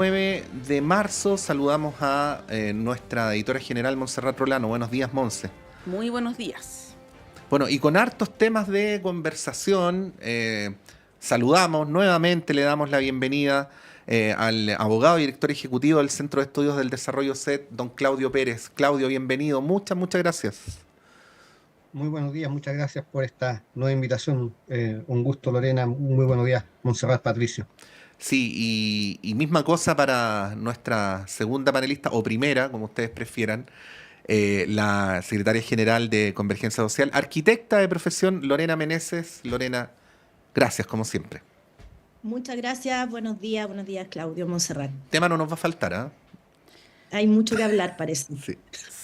9 de marzo saludamos a nuestra editora general Montserrat Rolano. Buenos días, Monse. Muy buenos días. Bueno, y con hartos temas de conversación, saludamos nuevamente, le damos la bienvenida al abogado y director ejecutivo del Centro de Estudios del Desarrollo CET, don Claudio Pérez. Claudio, bienvenido. Muchas gracias. Muy buenos días, muchas gracias por esta nueva invitación. Un gusto, Lorena. Muy buenos días, Montserrat, Patricio. Sí, y misma cosa para nuestra segunda panelista, o primera, como ustedes prefieran, la secretaria general de Convergencia Social, arquitecta de profesión, Lorena Meneses. Lorena, gracias, como siempre. Muchas gracias, buenos días, Claudio, Montserrat. Tema no nos va a faltar, ¿ah? Hay mucho que hablar, parece. Sí.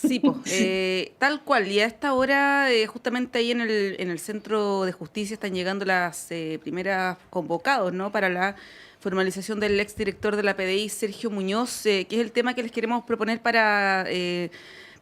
Sí, pues, tal cual. Y a esta hora, justamente ahí en el Centro de Justicia están llegando las primeras convocados, ¿no? Para la formalización del exdirector de la PDI, Sergio Muñoz, que es el tema que les queremos proponer para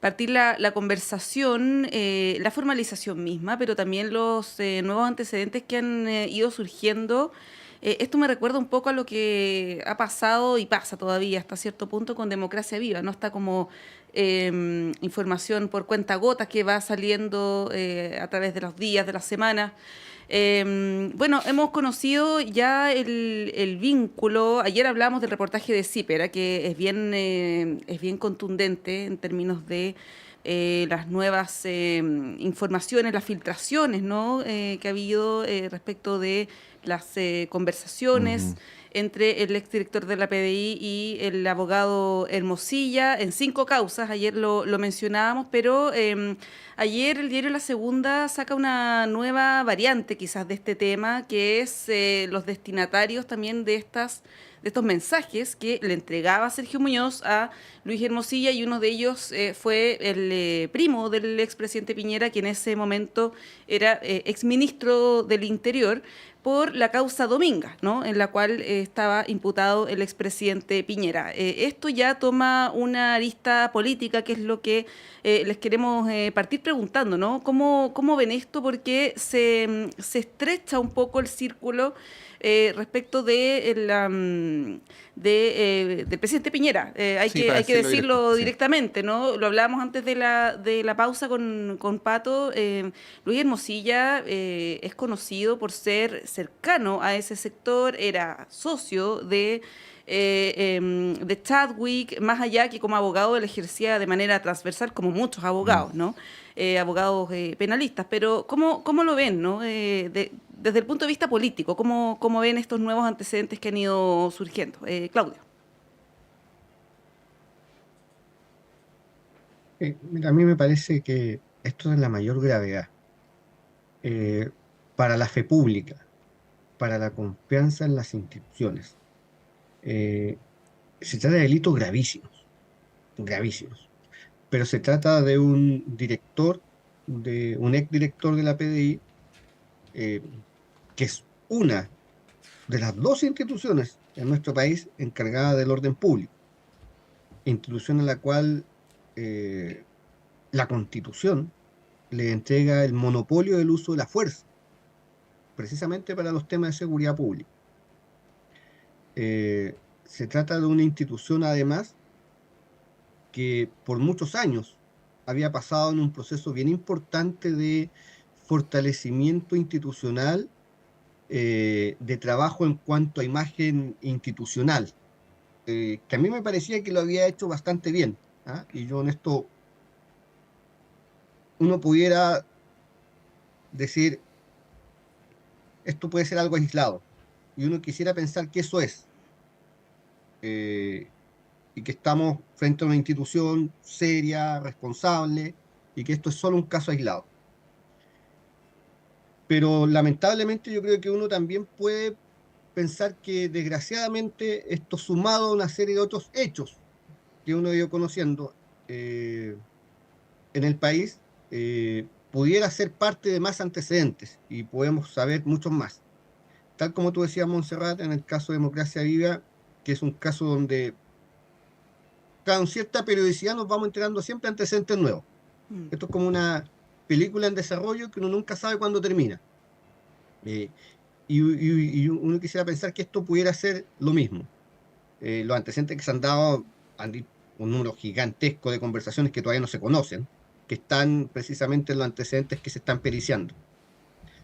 partir la conversación, la formalización misma, pero también los nuevos antecedentes que han ido surgiendo. Esto me recuerda un poco a lo que ha pasado y pasa todavía hasta cierto punto con Democracia Viva, ¿no? Está como información por cuentagotas que va saliendo a través de los días, de las semanas. Bueno, hemos conocido ya el vínculo. Ayer hablamos del reportaje de CIPERA, que es bien contundente en términos de las nuevas informaciones, las filtraciones, ¿no? Que ha habido respecto de las conversaciones entre el exdirector de la PDI y el abogado Hermosilla en 5 causas. Ayer lo mencionábamos, pero ayer el diario La Segunda saca una nueva variante quizás de este tema, que es los destinatarios también de estos mensajes que le entregaba Sergio Muñoz a Luis Hermosilla, y uno de ellos fue el primo del expresidente Piñera, que en ese momento era exministro del Interior, por la causa Dominga, ¿no? En la cual estaba imputado el expresidente Piñera. Esto ya toma una arista política, que es lo que les queremos partir preguntando, ¿no? ¿Cómo ven esto? Porque se estrecha un poco el círculo respecto del presidente Piñera. Hay que decirlo directamente, ¿no? Lo hablábamos antes de la pausa con Pato. Luis Hermosilla es conocido por ser cercano a ese sector, era socio de Chadwick, más allá que como abogado él ejercía de manera transversal como muchos abogados, ¿no? Abogados penalistas. Pero ¿cómo lo ven, ¿no? Desde el punto de vista político, ¿cómo ven estos nuevos antecedentes que han ido surgiendo? Claudio. Mira, a mí me parece que esto es la mayor gravedad eh, para la fe pública, para la confianza en las instituciones. Se trata de delitos gravísimos, gravísimos, pero se trata de un exdirector de la PDI, eh, que es una de las 2 instituciones en nuestro país encargada del orden público, institución a la cual la Constitución le entrega el monopolio del uso de la fuerza, precisamente para los temas de seguridad pública. Se trata de una institución, además, que por muchos años había pasado en un proceso bien importante de fortalecimiento institucional, de trabajo en cuanto a imagen institucional, que a mí me parecía que lo había hecho bastante bien, ¿ah? Y yo en esto, uno pudiera decir, esto puede ser algo aislado, y uno quisiera pensar que eso es, y que estamos frente a una institución seria, responsable, y que esto es solo un caso aislado. Pero lamentablemente yo creo que uno también puede pensar que desgraciadamente esto, sumado a una serie de otros hechos que uno ha ido conociendo en el país, pudiera ser parte de más antecedentes, y podemos saber muchos más. Tal como tú decías, Montserrat, en el caso de Democracia Viva, que es un caso donde con cierta periodicidad nos vamos enterando siempre antecedentes nuevos. Esto es como una película en desarrollo que uno nunca sabe cuándo termina. Y uno quisiera pensar que esto pudiera ser lo mismo. los antecedentes que se han dado un número gigantesco de conversaciones que todavía no se conocen, que están precisamente en los antecedentes que se están periciando.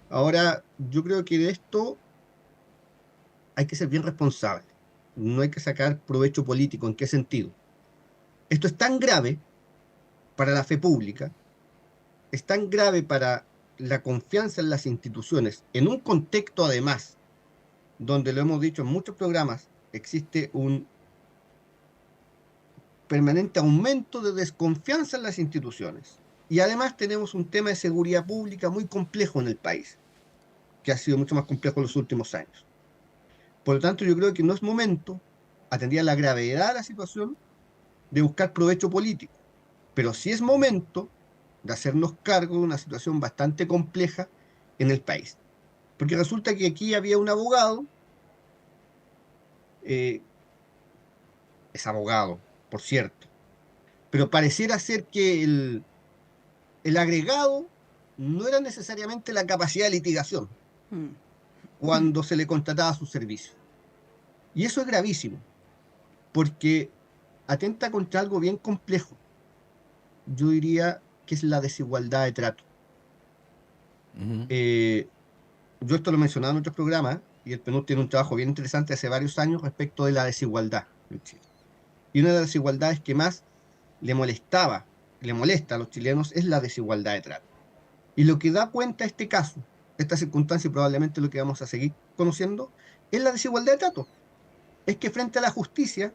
Ahora, yo creo que de esto hay que ser bien responsable. No hay que sacar provecho político. ¿En qué sentido? Esto es tan grave para la fe pública, es tan grave para la confianza en las instituciones, en un contexto además, donde lo hemos dicho en muchos programas, existe un permanente aumento de desconfianza en las instituciones. Y además tenemos un tema de seguridad pública muy complejo en el país, que ha sido mucho más complejo en los últimos años. Por lo tanto, yo creo que no es momento, atendida la gravedad de la situación, de buscar provecho político. Pero sí es momento de hacernos cargo de una situación bastante compleja en el país. Porque resulta que aquí había un abogado, es abogado, por cierto, pero pareciera ser que el agregado no era necesariamente la capacidad de litigación cuando se le contrataba su servicio. Y eso es gravísimo, porque atenta contra algo bien complejo. Yo diría que es la desigualdad de trato. Yo esto lo he mencionado en otros programas, y el PNUD tiene un trabajo bien interesante hace varios años respecto de la desigualdad en Chile. Y una de las desigualdades que más le molesta a los chilenos es la desigualdad de trato. Y lo que da cuenta este caso, esta circunstancia y probablemente lo que vamos a seguir conociendo, es la desigualdad de trato. Es que frente a la justicia,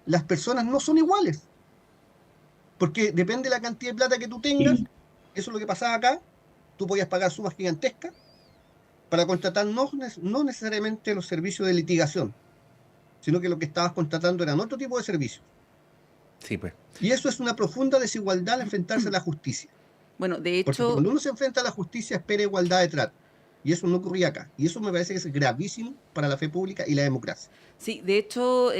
las personas no son iguales. Porque depende de la cantidad de plata que tú tengas, eso es lo que pasaba acá, tú podías pagar sumas gigantescas para contratar no necesariamente los servicios de litigación, sino que lo que estabas contratando eran otro tipo de servicios. Sí, pues. Y eso es una profunda desigualdad al enfrentarse a la justicia. Bueno, de Porque hecho, cuando uno se enfrenta a la justicia espera igualdad de trato. Y eso no ocurría acá. Y eso me parece que es gravísimo para la fe pública y la democracia. sí, de hecho,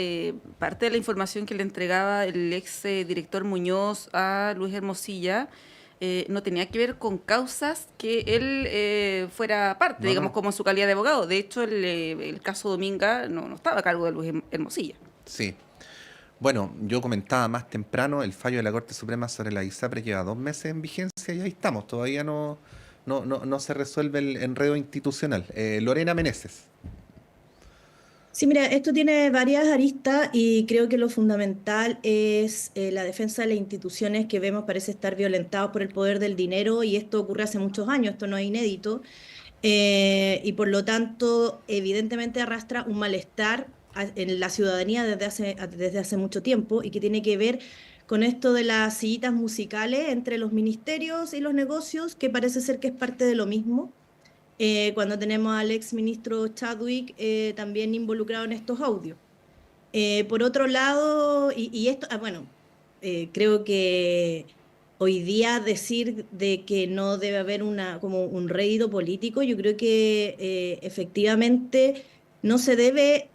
parte de la información que le entregaba el ex director Muñoz a Luis Hermosilla no tenía que ver con causas que él fuera parte, digamos, como en su calidad de abogado. De hecho, el caso Dominga no estaba a cargo de Luis Hermosilla. Sí. Bueno, yo comentaba más temprano el fallo de la Corte Suprema sobre la ISAPRE lleva 2 meses en vigencia y ahí estamos. Todavía no se resuelve el enredo institucional. Lorena Meneses. Sí, mira, esto tiene varias aristas y creo que lo fundamental es la defensa de las instituciones que vemos parece estar violentadas por el poder del dinero y esto ocurre hace muchos años, esto no es inédito. Y por lo tanto, evidentemente arrastra un malestar en la ciudadanía desde hace mucho tiempo y que tiene que ver con esto de las sillitas musicales entre los ministerios y los negocios, que parece ser que es parte de lo mismo. Cuando tenemos al ex ministro Chadwick también involucrado en estos audios. Por otro lado, y esto, bueno, creo que hoy día decir de que no debe haber como un rédito político, yo creo que efectivamente no se debe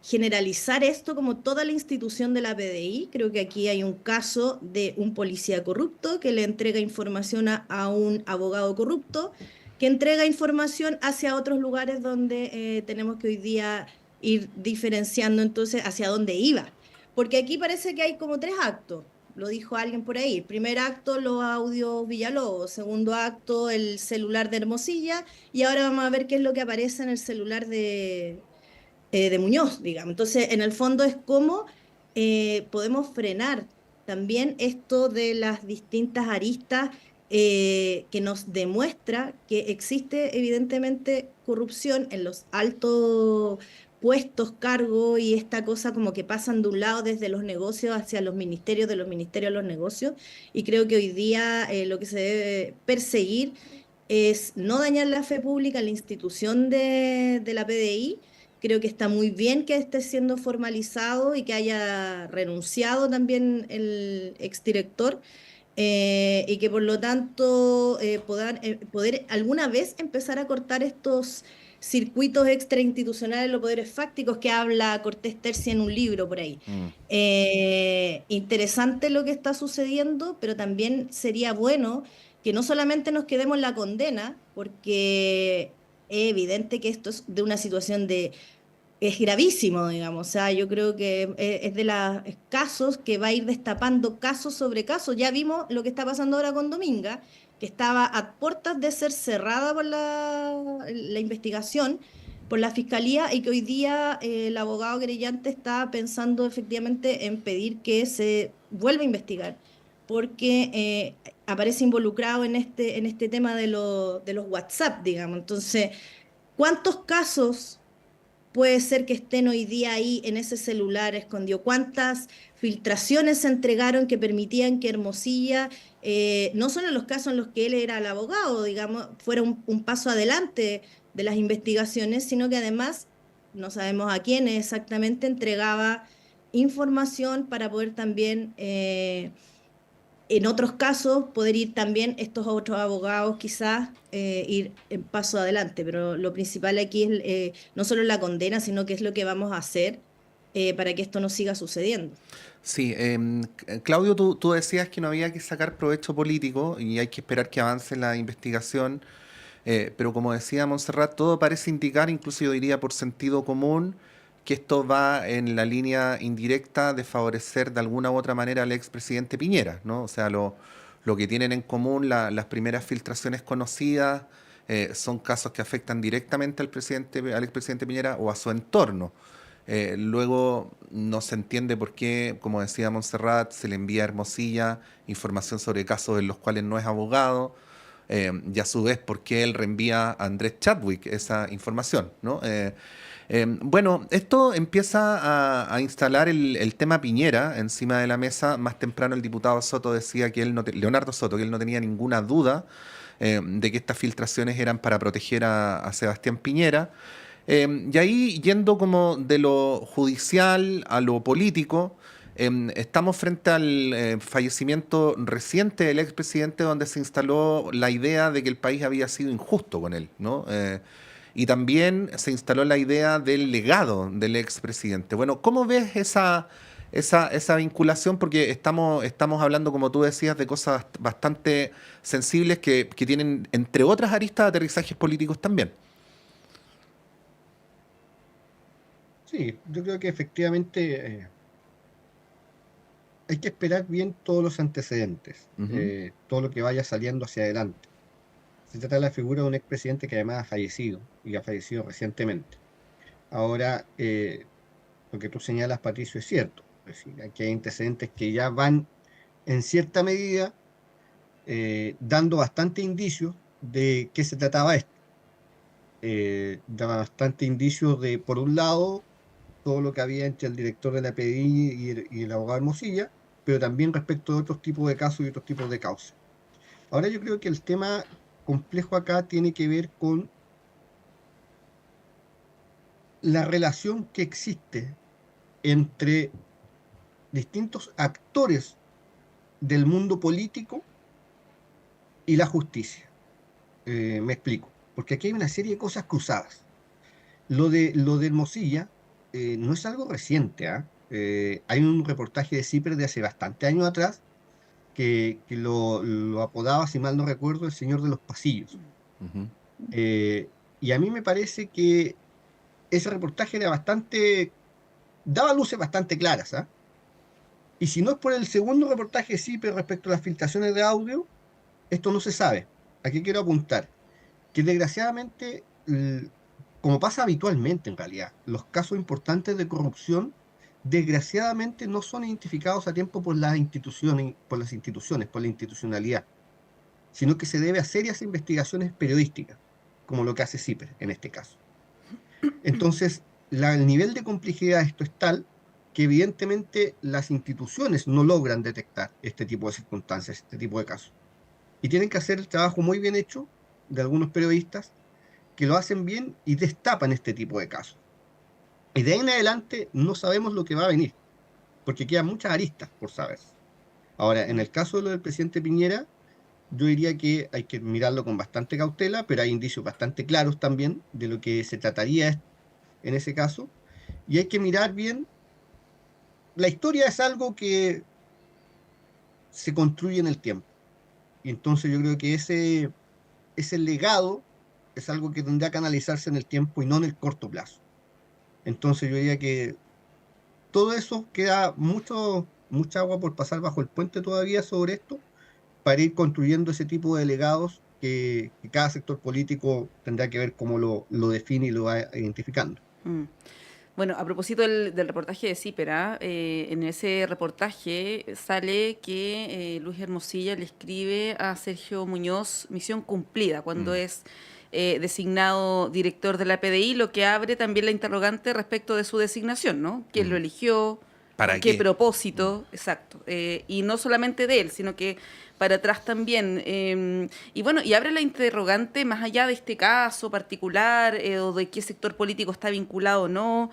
generalizar esto como toda la institución de la PDI. Creo que aquí hay un caso de un policía corrupto que le entrega información a un abogado corrupto, que entrega información hacia otros lugares donde tenemos que hoy día ir diferenciando entonces hacia dónde iba. Porque aquí parece que hay como 3 actos. Lo dijo alguien por ahí. Primer acto, los audios Villalobos. Segundo acto, el celular de Hermosilla. Y ahora vamos a ver qué es lo que aparece en el celular de Muñoz, digamos. Entonces, en el fondo es cómo podemos frenar también esto de las distintas aristas que nos demuestra que existe evidentemente corrupción en los altos puestos, cargos y esta cosa como que pasan de un lado desde los negocios hacia los ministerios, de los ministerios a los negocios. Y creo que hoy día lo que se debe perseguir es no dañar la fe pública, la institución de la PDI. Creo que está muy bien que esté siendo formalizado y que haya renunciado también el exdirector y que por lo tanto poder alguna vez empezar a cortar estos circuitos extrainstitucionales, los poderes fácticos que habla Cortés Tercia en un libro por ahí. Interesante lo que está sucediendo, pero también sería bueno que no solamente nos quedemos en la condena, porque es evidente que esto es de una situación de es gravísimo, digamos. O sea, yo creo que es de los casos que va a ir destapando casos sobre casos. Ya vimos lo que está pasando ahora con Dominga, que estaba a puertas de ser cerrada por la investigación, por la fiscalía, y que hoy día el abogado querellante está pensando efectivamente en pedir que se vuelva a investigar, porque aparece involucrado en este tema de los WhatsApp, digamos. Entonces, ¿cuántos casos puede ser que estén hoy día ahí en ese celular escondido? ¿Cuántas filtraciones se entregaron que permitían que Hermosilla, no solo en los casos en los que él era el abogado, digamos, fuera un paso adelante de las investigaciones, sino que además no sabemos a quién exactamente entregaba información para poder también en otros casos poder ir también estos otros abogados quizás ir en paso adelante, pero lo principal aquí es no solo la condena, sino qué es lo que vamos a hacer para que esto no siga sucediendo. Sí, Claudio, tú decías que no había que sacar provecho político y hay que esperar que avance la investigación, pero como decía Montserrat, todo parece indicar, incluso yo diría por sentido común, que esto va en la línea indirecta de favorecer de alguna u otra manera al expresidente Piñera, ¿no? O sea, lo que tienen en común las primeras filtraciones conocidas son casos que afectan directamente al expresidente Piñera o a su entorno. Luego no se entiende por qué, como decía Montserrat, se le envía a Hermosilla información sobre casos en los cuales no es abogado, y a su vez por qué él reenvía a Andrés Chadwick esa información, ¿no? Bueno, esto empieza a instalar el tema Piñera encima de la mesa. Más temprano el diputado Soto decía que Leonardo Soto, que él no tenía ninguna duda de que estas filtraciones eran para proteger a Sebastián Piñera. Y ahí, yendo como de lo judicial a lo político, estamos frente al fallecimiento reciente del expresidente, donde se instaló la idea de que el país había sido injusto con él, ¿no? Y también se instaló la idea del legado del expresidente. Bueno, ¿cómo ves esa vinculación? Porque estamos hablando, como tú decías, de cosas bastante sensibles que tienen, entre otras aristas, aterrizajes políticos también. Sí, yo creo que efectivamente hay que esperar bien todos los antecedentes, Ujú. todo lo que vaya saliendo hacia adelante. Se trata de la figura de un expresidente que además ha fallecido y ha fallecido recientemente. Ahora, lo que tú señalas, Patricio, es cierto. Es decir, aquí hay antecedentes que ya van en cierta medida dando bastante indicios de qué se trataba esto. Daba bastante indicios de, por un lado, todo lo que había entre el director de la PDI y el abogado Hermosilla, pero también respecto de otros tipos de casos y otros tipos de causas. Ahora yo creo que el tema complejo acá tiene que ver con la relación que existe entre distintos actores del mundo político y la justicia. Me explico, porque aquí hay una serie de cosas cruzadas. Lo de Hermosilla no es algo reciente, ¿ah? Hay un reportaje de CIPER de hace bastante años atrás que lo apodaba, si mal no recuerdo, el señor de los pasillos. Ujú. Eh, y a mí me parece que ese reportaje era bastante, daba luces bastante claras, ¿ah? Y si no es por el segundo reportaje de CIPER respecto a las filtraciones de audio, esto no se sabe. ¿A qué quiero apuntar? Que desgraciadamente, como pasa habitualmente en realidad, los casos importantes de corrupción, desgraciadamente no son identificados a tiempo por las instituciones, por la institucionalidad, sino que se debe a serias investigaciones periodísticas, como lo que hace CIPER en este caso. Entonces, el nivel de complejidad de esto es tal que evidentemente las instituciones no logran detectar este tipo de circunstancias, este tipo de casos. Y tienen que hacer el trabajo muy bien hecho de algunos periodistas que lo hacen bien y destapan este tipo de casos. Y de ahí en adelante no sabemos lo que va a venir, porque quedan muchas aristas por saber. Ahora, en el caso de lo del presidente Piñera, yo diría que hay que mirarlo con bastante cautela, pero hay indicios bastante claros también de lo que se trataría en ese caso. Y hay que mirar bien, la historia es algo que se construye en el tiempo. Y entonces yo creo que ese legado es algo que tendrá que analizarse en el tiempo y no en el corto plazo. Entonces yo diría que todo eso queda mucha agua por pasar bajo el puente todavía sobre esto, para ir construyendo ese tipo de legados que cada sector político tendrá que ver cómo lo define y lo va identificando. Mm. Bueno, a propósito del reportaje de Cípera, en ese reportaje sale que Luis Hermosilla le escribe a Sergio Muñoz misión cumplida cuando Mm. es designado director de la PDI, lo que abre también la interrogante respecto de su designación, ¿no? ¿Quién lo Mm. eligió? ¿Con ¿Para qué qué? Mm. propósito? Exacto. Y no solamente de él, sino que para atrás también. Y bueno, y abre la interrogante más allá de este caso particular o de qué sector político está vinculado o no,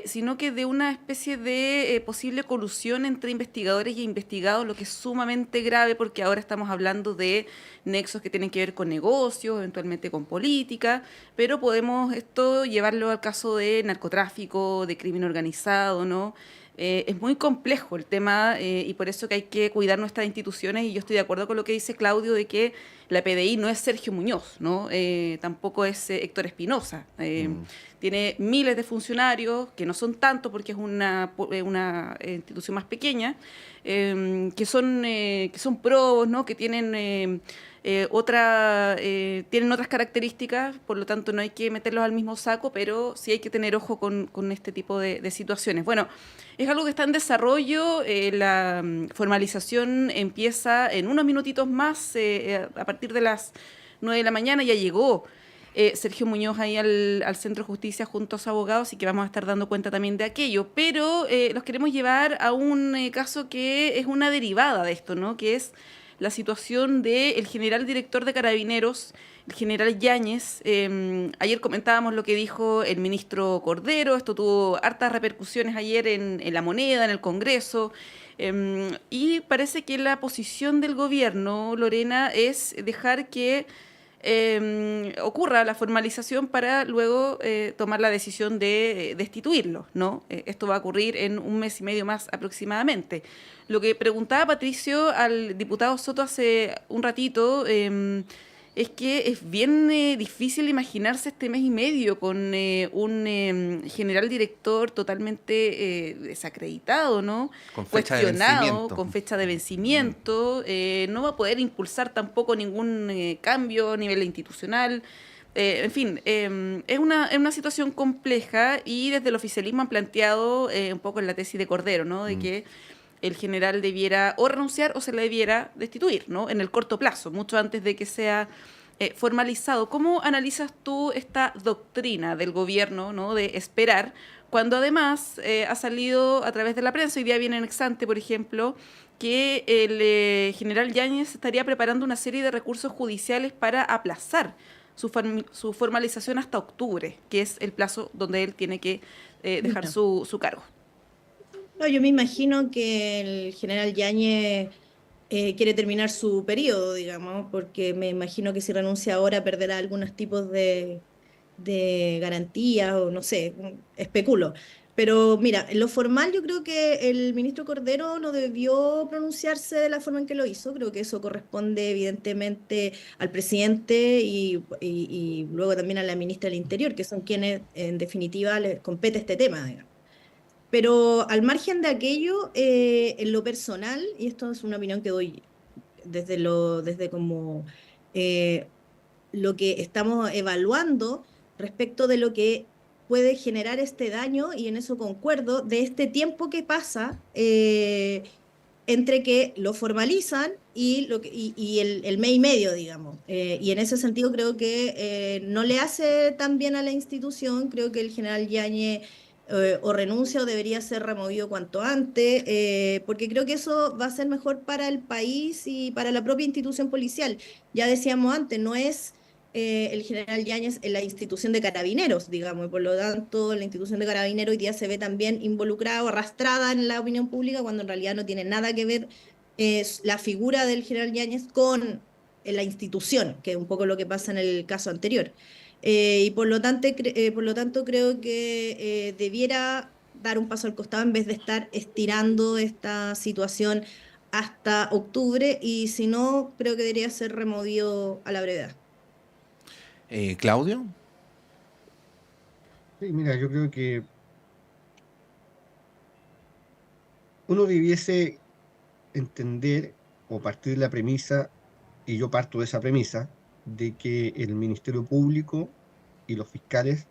sino que de una especie de posible colusión entre investigadores y investigados, lo que es sumamente grave porque ahora estamos hablando de nexos que tienen que ver con negocios, eventualmente con política, pero podemos esto llevarlo al caso de narcotráfico, de crimen organizado, ¿no? Es muy complejo el tema y por eso que hay que cuidar nuestras instituciones y yo estoy de acuerdo con lo que dice Claudio de que la PDI no es Sergio Muñoz, ¿no? Tampoco es Héctor Espinosa. Mm. Tiene miles de funcionarios, que no son tantos porque es una institución más pequeña, que son probos, ¿no? Que tienen tienen otras características, por lo tanto no hay que meterlos al mismo saco, pero sí hay que tener ojo con este tipo de situaciones. Bueno, es algo que está en desarrollo, la formalización empieza en unos minutitos más, a partir de las 9 de la mañana ya llegó Sergio Muñoz ahí al Centro de Justicia junto a sus abogados y que vamos a estar dando cuenta también de aquello, pero los queremos llevar a un caso que es una derivada de esto, ¿no? Que es la situación del general director de Carabineros, el general Yáñez. Ayer comentábamos lo que dijo el ministro Cordero, esto tuvo hartas repercusiones ayer en La Moneda, en el Congreso, y parece que la posición del gobierno, Lorena, es dejar que ocurra la formalización para luego tomar la decisión de destituirlo, ¿no? Esto va a ocurrir en un mes y medio más aproximadamente. Lo que preguntaba Patricio al diputado Soto hace un ratito es que es bien difícil imaginarse este mes y medio con un general director totalmente desacreditado, ¿no? Con fecha de Cuestionado, vencimiento. con fecha de Mm. vencimiento, no va a poder impulsar tampoco ningún cambio a nivel institucional. En fin, es una situación compleja y desde el oficialismo han planteado un poco en la tesis de Cordero, ¿no? De Mm. que el general debiera o renunciar o se le debiera destituir, ¿no? En el corto plazo, mucho antes de que sea formalizado. ¿Cómo analizas tú esta doctrina del gobierno, ¿no? De esperar, cuando además ha salido a través de la prensa, hoy día viene en Exante, por ejemplo, que el general Yáñez estaría preparando una serie de recursos judiciales para aplazar su formalización hasta octubre, que es el plazo donde él tiene que dejar Ya. su cargo? No, yo me imagino que el general Yáñez quiere terminar su periodo, digamos, porque me imagino que si renuncia ahora perderá algunos tipos de garantías o no sé, especulo. Pero mira, en lo formal yo creo que el ministro Cordero no debió pronunciarse de la forma en que lo hizo. Creo que eso corresponde evidentemente al presidente y luego también a la ministra del Interior, que son quienes en definitiva les compete este tema, digamos. Pero al margen de aquello, en lo personal, y esto es una opinión que doy desde como eh, lo que estamos evaluando respecto de lo que puede generar este daño, y en eso concuerdo, de este tiempo que pasa entre que lo formalizan y el mes y medio, digamos. Y en ese sentido creo que no le hace tan bien a la institución, creo que el general Yañez o renuncia o debería ser removido cuanto antes, porque creo que eso va a ser mejor para el país y para la propia institución policial. Ya decíamos antes, no es el general Yáñez en la institución de carabineros, digamos, y por lo tanto la institución de carabineros hoy día se ve también involucrada o arrastrada en la opinión pública cuando en realidad no tiene nada que ver la figura del general Yáñez con la institución, que es un poco lo que pasa en el caso anterior. Y por lo tanto creo que debiera dar un paso al costado en vez de estar estirando esta situación hasta octubre, y si no, creo que debería ser removido a la brevedad. Claudio. Sí, mira, yo creo que uno debiese entender o partir de la premisa, y yo parto de esa premisa, de que el Ministerio Público y los fiscales,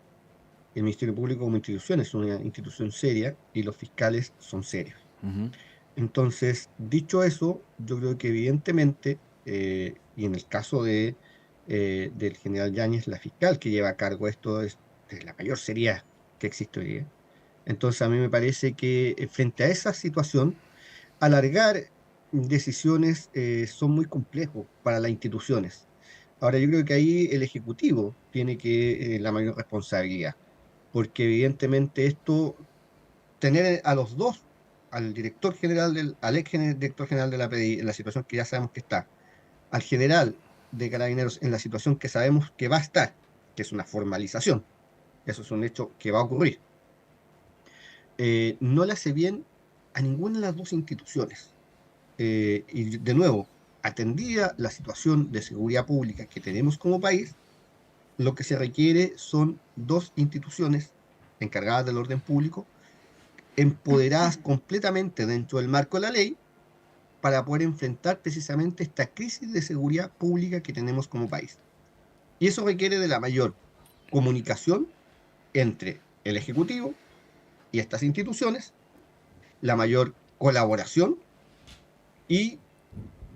el Ministerio Público como institución es una institución seria y los fiscales son serios. Ujú. Entonces, dicho eso, yo creo que evidentemente, y en el caso del general Yáñez, la fiscal que lleva a cargo esto es de la mayor seriedad que existe hoy día. Entonces, a mí me parece que frente a esa situación, alargar decisiones son muy complejos para las instituciones. Ahora, yo creo que ahí el Ejecutivo tiene que la mayor responsabilidad, porque evidentemente esto, tener a los dos, al director general, al director general de la PDI, en la situación que ya sabemos que está, al general de Carabineros en la situación que sabemos que va a estar, que es una formalización, eso es un hecho que va a ocurrir, no le hace bien a ninguna de las dos instituciones. Y de nuevo, atendida la situación de seguridad pública que tenemos como país, lo que se requiere son dos instituciones encargadas del orden público, empoderadas completamente dentro del marco de la ley, para poder enfrentar precisamente esta crisis de seguridad pública que tenemos como país. Y eso requiere de la mayor comunicación entre el Ejecutivo y estas instituciones, la mayor colaboración y,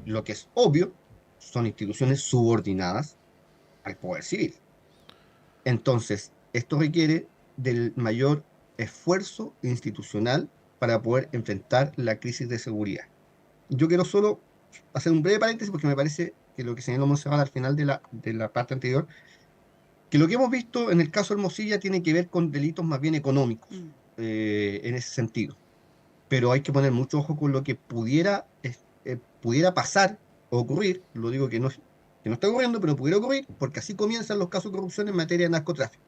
lo que es obvio, son instituciones subordinadas al poder civil. Entonces, esto requiere del mayor esfuerzo institucional para poder enfrentar la crisis de seguridad. Yo quiero solo hacer un breve paréntesis porque me parece que lo que señaló Monserrat al final de la parte anterior, que lo que hemos visto en el caso Hermosilla tiene que ver con delitos más bien económicos, en ese sentido. Pero hay que poner mucho ojo con lo que pudiera pasar o ocurrir. Lo digo que no está ocurriendo, pero pudiera ocurrir, porque así comienzan los casos de corrupción en materia de narcotráfico.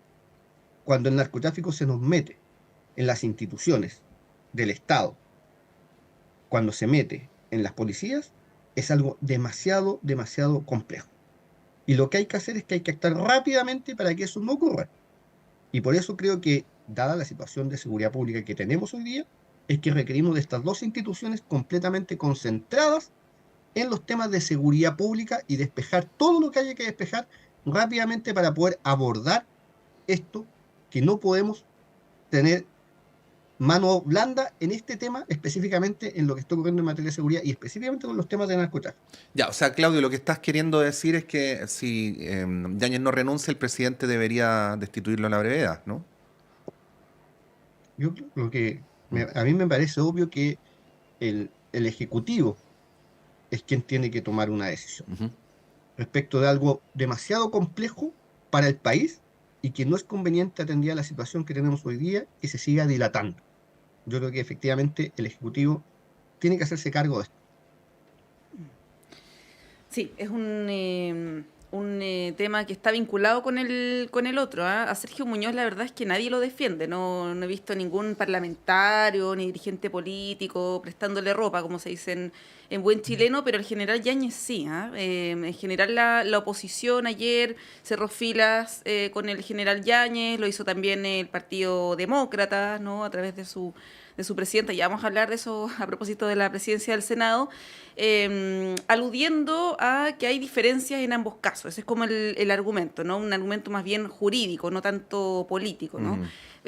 Cuando el narcotráfico se nos mete en las instituciones del Estado, cuando se mete en las policías, es algo demasiado, demasiado complejo. Y lo que hay que hacer es que hay que actuar rápidamente para que eso no ocurra. Y por eso creo que, dada la situación de seguridad pública que tenemos hoy día, es que requerimos de estas dos instituciones completamente concentradas en los temas de seguridad pública y despejar todo lo que haya que despejar rápidamente para poder abordar esto, que no podemos tener mano blanda en este tema, específicamente en lo que está ocurriendo en materia de seguridad y específicamente con los temas de narcotráfico. Ya, o sea, Claudio, lo que estás queriendo decir es que si Yáñez no renuncia, el presidente debería destituirlo a la brevedad, ¿no? Yo lo que a mí me parece obvio que el Ejecutivo es quien tiene que tomar una decisión Ujú. respecto de algo demasiado complejo para el país y que no es conveniente atender a la situación que tenemos hoy día y se siga dilatando. Yo creo que efectivamente el Ejecutivo tiene que hacerse cargo de esto. Sí, es un tema que está vinculado con el otro. A Sergio Muñoz la verdad es que nadie lo defiende. No he visto ningún parlamentario ni dirigente político prestándole ropa, como se dice en buen chileno, pero el general Yáñez sí. En general la oposición ayer cerró filas con el general Yáñez, lo hizo también el Partido Demócrata, ¿no? A través de su presidenta. Ya vamos a hablar de eso a propósito de la presidencia del Senado, aludiendo a que hay diferencias en ambos casos. Ese es como el argumento, ¿no? Un argumento más bien jurídico, no tanto político, ¿no?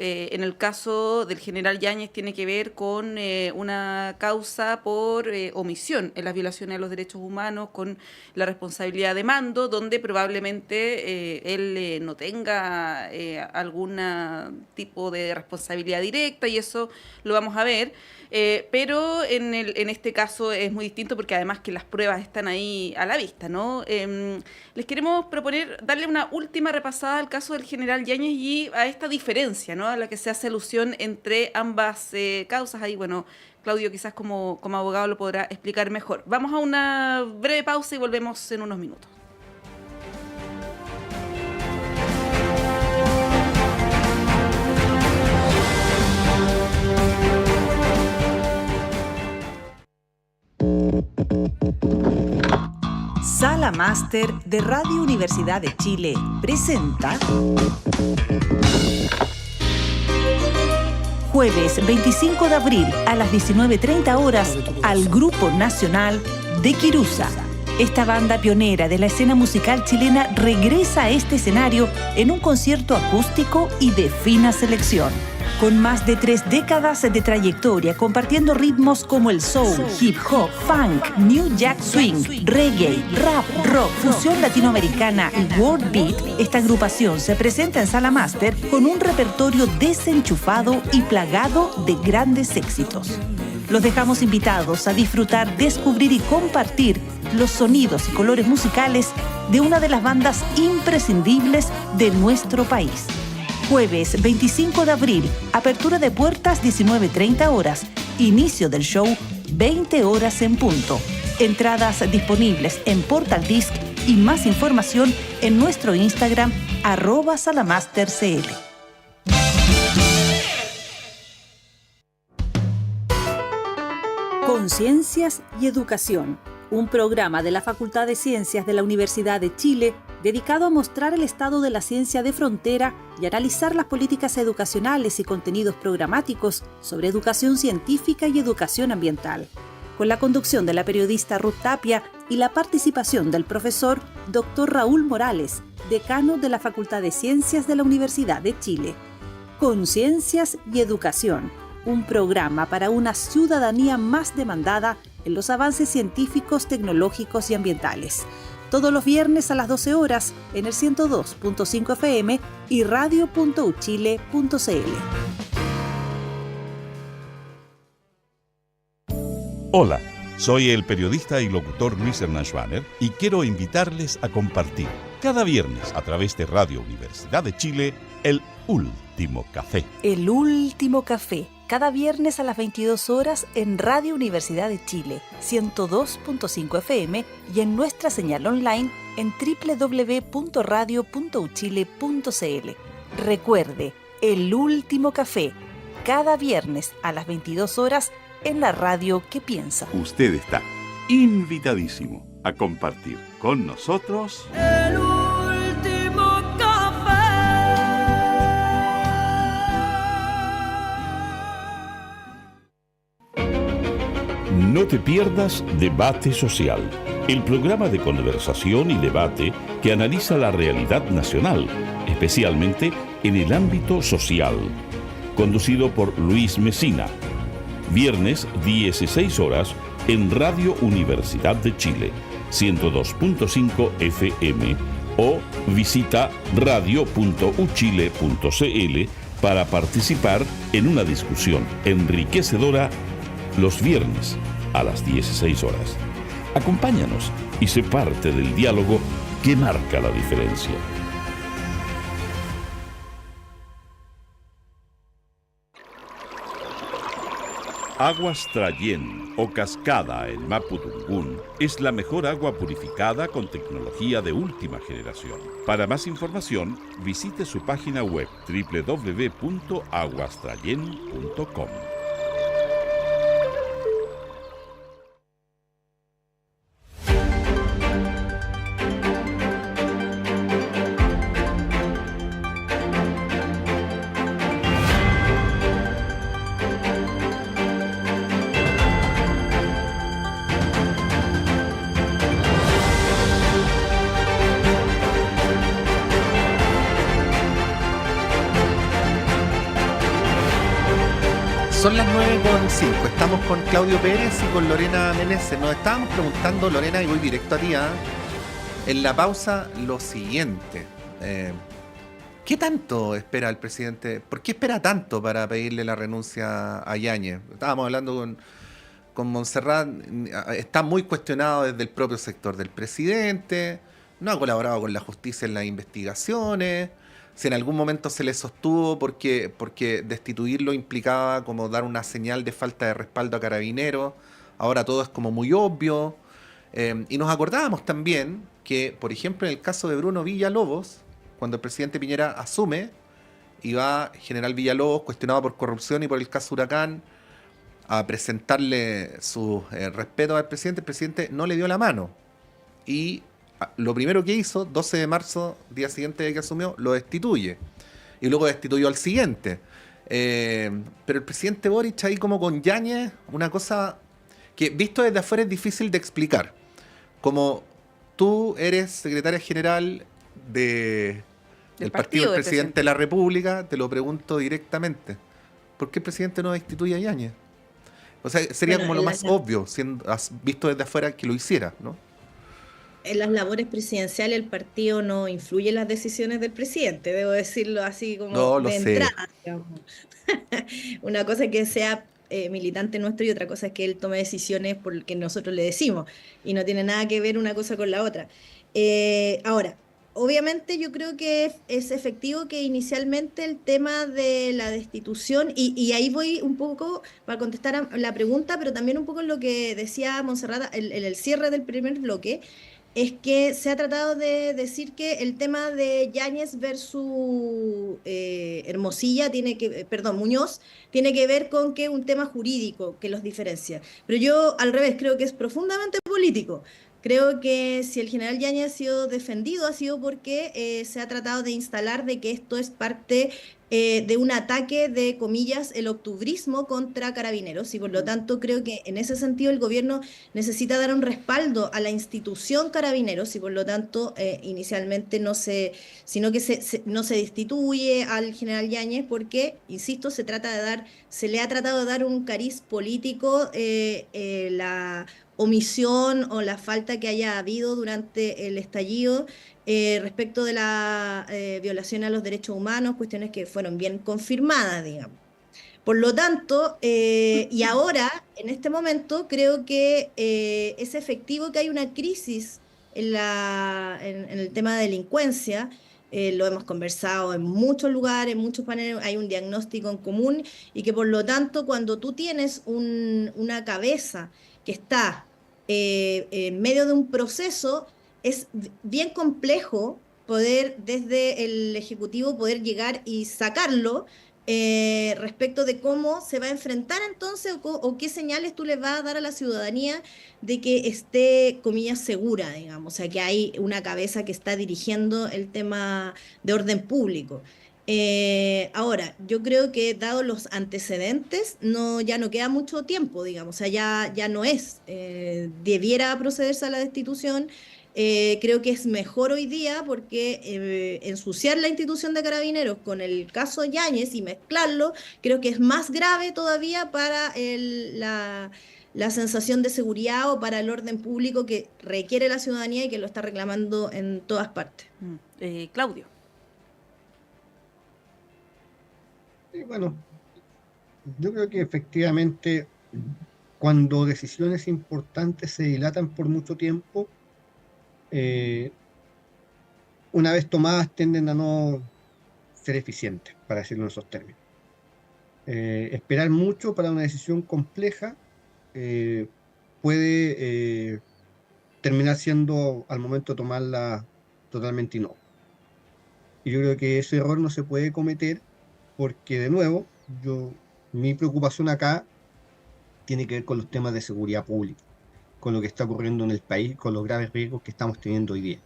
En el caso del general Yáñez tiene que ver con una causa por omisión en las violaciones de los derechos humanos, con la responsabilidad de mando, donde probablemente él no tenga algún tipo de responsabilidad directa, y eso lo vamos a ver. Pero en este caso es muy distinto porque además que las pruebas están ahí a la vista, ¿no? Les queremos proponer darle una última repasada al caso del general Yáñez y a esta diferencia, ¿no? A la que se hace alusión entre ambas causas. Ahí, bueno, Claudio quizás como abogado lo podrá explicar mejor. Vamos a una breve pausa y volvemos en unos minutos. Sala Máster de Radio Universidad de Chile presenta Jueves 25 de abril a las 19:30 horas al Grupo Nacional de Quirusa. Esta banda pionera de la escena musical chilena regresa a este escenario en un concierto acústico y de fina selección. Con más de 3 décadas de trayectoria, compartiendo ritmos como el soul, hip hop, funk, new jack swing, reggae, rap, rock, fusión latinoamericana y world beat, esta agrupación se presenta en Sala Máster con un repertorio desenchufado y plagado de grandes éxitos. Los dejamos invitados a disfrutar, descubrir y compartir los sonidos y colores musicales de una de las bandas imprescindibles de nuestro país. Jueves 25 de abril, apertura de puertas 19:30 horas, inicio del show 20 horas en punto. Entradas disponibles en Portal Disc y más información en nuestro Instagram @salamastercl. Conciencias y Educación, un programa de la Facultad de Ciencias de la Universidad de Chile dedicado a mostrar el estado de la ciencia de frontera y analizar las políticas educacionales y contenidos programáticos sobre educación científica y educación ambiental, con la conducción de la periodista Ruth Tapia y la participación del profesor Dr. Raúl Morales, decano de la Facultad de Ciencias de la Universidad de Chile. Conciencias y Educación, un programa para una ciudadanía más demandada en los avances científicos, tecnológicos y ambientales. Todos los viernes a las 12 horas en el 102.5 FM y radio.uchile.cl. Hola, soy el periodista y locutor Luis Hernán Schwaner y quiero invitarles a compartir cada viernes a través de Radio Universidad de Chile el Último Café. El Último Café, cada viernes a las 22 horas en Radio Universidad de Chile, 102.5 FM y en nuestra señal online en www.radio.uchile.cl. Recuerde, El Último Café, cada viernes a las 22 horas en la radio que piensa. Usted está invitadísimo a compartir con nosotros El Último Café. No te pierdas Debate Social, el programa de conversación y debate que analiza la realidad nacional, especialmente en el ámbito social. Conducido por Luis Mesina. Viernes 16 horas en Radio Universidad de Chile, 102.5 FM o visita radio.uchile.cl para participar en una discusión enriquecedora los viernes a las 16 horas. Acompáñanos y sé parte del diálogo que marca la diferencia. Aguas Trayén o Cascada en Mapudungún es la mejor agua purificada con tecnología de última generación. Para más información, visite su página web www.aguastrayen.com. Son las 9:05. Estamos con Claudio Pérez y con Lorena Meneses. Nos estábamos preguntando, Lorena, y voy directo a ti, en la pausa, lo siguiente. ¿Qué tanto espera el presidente? ¿Por qué espera tanto para pedirle la renuncia a Yáñez? Estábamos hablando con Montserrat. Está muy cuestionado desde el propio sector del presidente. No ha colaborado con la justicia en las investigaciones. Si en algún momento se le sostuvo porque destituirlo implicaba como dar una señal de falta de respaldo a Carabineros, ahora todo es como muy obvio. Y nos acordábamos también que, por ejemplo, en el caso de Bruno Villalobos, cuando el presidente Piñera asume, iba general Villalobos, cuestionado por corrupción y por el caso Huracán, a presentarle su respeto al presidente. El presidente no le dio la mano. Y lo primero que hizo, 12 de marzo, día siguiente de que asumió, lo destituye. Y luego destituyó al siguiente. Pero el presidente Boric ahí como con Yáñez, una cosa que visto desde afuera es difícil de explicar. Como tú eres secretaria general del partido del presidente de la República, te lo pregunto directamente. ¿Por qué el presidente no destituye a Yáñez? O sea, sería como lo más obvio, visto desde afuera, que lo hiciera, ¿no? En las labores presidenciales el partido no influye en las decisiones del presidente, debo decirlo así como No, lo de sé. entrada, digamos. Una cosa es que sea militante nuestro y otra cosa es que él tome decisiones porque nosotros le decimos y no tiene nada que ver una cosa con la otra. Ahora, obviamente yo creo que es efectivo que inicialmente el tema de la destitución, y ahí voy un poco para contestar a la pregunta, pero también un poco en lo que decía Montserrat en el cierre del primer bloque, es que se ha tratado de decir que el tema de Yáñez versus Hermosilla Muñoz, tiene que ver con que un tema jurídico que los diferencia. Pero yo al revés creo que es profundamente político. Creo que si el general Yáñez ha sido defendido ha sido porque se ha tratado de instalar de que esto es parte de un ataque de, comillas, el octubrismo contra Carabineros y por lo tanto creo que en ese sentido el gobierno necesita dar un respaldo a la institución Carabineros y por lo tanto inicialmente no se destituye al general Yáñez porque, insisto, se le ha tratado de dar un cariz político la omisión o la falta que haya habido durante el estallido respecto de la violación a los derechos humanos, cuestiones que fueron bien confirmadas, digamos. Por lo tanto, y ahora, en este momento, creo que es efectivo que hay una crisis en el tema de delincuencia. Lo hemos conversado en muchos lugares, en muchos paneles, hay un diagnóstico en común y que por lo tanto cuando tú tienes una cabeza que está en medio de un proceso, es bien complejo poder desde el Ejecutivo poder llegar y sacarlo respecto de cómo se va a enfrentar entonces o qué señales tú le vas a dar a la ciudadanía de que esté, comillas, segura, digamos, o sea, que hay una cabeza que está dirigiendo el tema de orden público. Ahora, yo creo que dado los antecedentes, ya no queda mucho tiempo, digamos, o sea, ya no es, debiera procederse a la destitución. Creo que es mejor hoy día porque ensuciar la institución de Carabineros con el caso Yáñez y mezclarlo, creo que es más grave todavía para la sensación de seguridad o para el orden público que requiere la ciudadanía y que lo está reclamando en todas partes. Claudio. Sí, bueno, yo creo que efectivamente cuando decisiones importantes se dilatan por mucho tiempo, una vez tomadas tienden a no ser eficientes, para decirlo en esos términos. Esperar mucho para una decisión compleja puede terminar siendo al momento de tomarla totalmente inocua. Y yo creo que ese error no se puede cometer porque, de nuevo, mi preocupación acá tiene que ver con los temas de seguridad pública, con lo que está ocurriendo en el país, con los graves riesgos que estamos teniendo hoy día.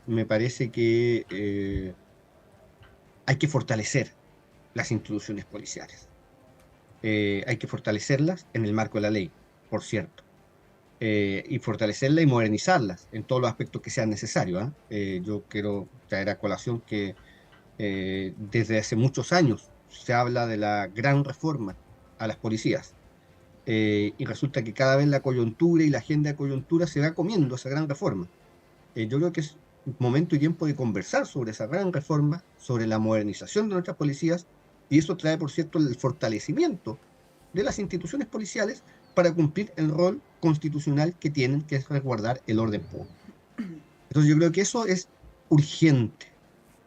Me parece que hay que fortalecer las instituciones policiales. Hay que fortalecerlas en el marco de la ley, por cierto. Y fortalecerlas y modernizarlas en todos los aspectos que sean necesarios. Yo quiero traer a colación que desde hace muchos años se habla de la gran reforma a las policías. Y resulta que cada vez la coyuntura y la agenda de coyuntura se va comiendo esa gran reforma. Yo creo que es momento y tiempo de conversar sobre esa gran reforma, sobre la modernización de nuestras policías, y eso trae, por cierto, el fortalecimiento de las instituciones policiales para cumplir el rol constitucional que tienen, que es resguardar el orden público. Entonces yo creo que eso es urgente,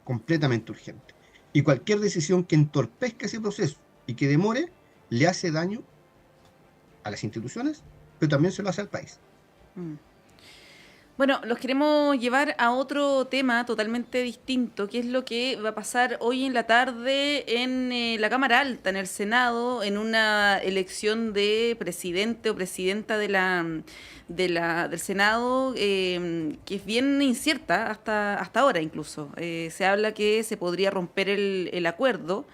completamente urgente. Y cualquier decisión que entorpezca ese proceso y que demore, le hace daño a las instituciones, pero también se lo hace al país. Bueno, los queremos llevar a otro tema totalmente distinto, que es lo que va a pasar hoy en la tarde en la Cámara Alta, en el Senado, en una elección de presidente o presidenta del Senado, que es bien incierta hasta ahora incluso. Se habla que se podría romper el acuerdo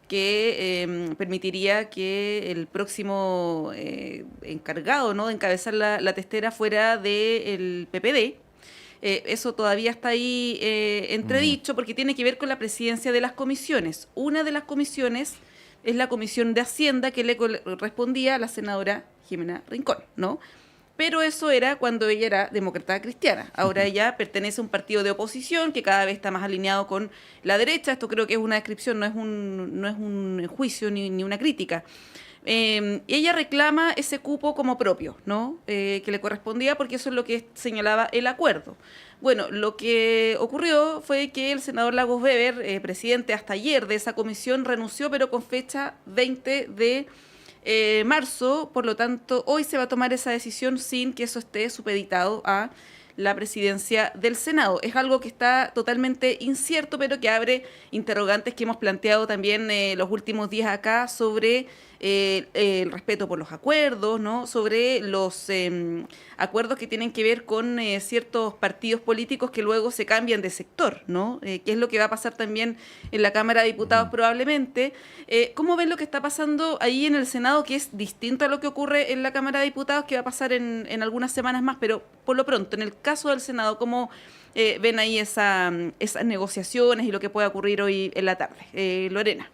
que permitiría que el próximo encargado, ¿no?, de encabezar la testera fuera del PPD. Eso todavía está ahí entredicho porque tiene que ver con la presidencia de las comisiones. Una de las comisiones es la Comisión de Hacienda, que le correspondía a la senadora Jimena Rincón, ¿no? Pero eso era cuando ella era demócrata cristiana. Ahora ella pertenece a un partido de oposición que cada vez está más alineado con la derecha. Esto creo que es una descripción, no es un juicio ni una crítica. Ella reclama ese cupo como propio, ¿no? Que le correspondía, porque eso es lo que señalaba el acuerdo. Bueno, lo que ocurrió fue que el senador Lagos Weber, presidente hasta ayer de esa comisión, renunció, pero con fecha 20 de marzo. Por lo tanto, hoy se va a tomar esa decisión sin que eso esté supeditado a la presidencia del Senado. Es algo que está totalmente incierto, pero que abre interrogantes que hemos planteado también los últimos días acá sobre el respeto por los acuerdos, ¿no? Sobre los acuerdos que tienen que ver con ciertos partidos políticos que luego se cambian de sector, ¿no? ¿Qué es lo que va a pasar también en la Cámara de Diputados probablemente? ¿Cómo ven lo que está pasando ahí en el Senado, que es distinto a lo que ocurre en la Cámara de Diputados, que va a pasar en algunas semanas más? Pero por lo pronto, en el caso del Senado, ¿cómo ven ahí esas negociaciones y lo que puede ocurrir hoy en la tarde? Lorena.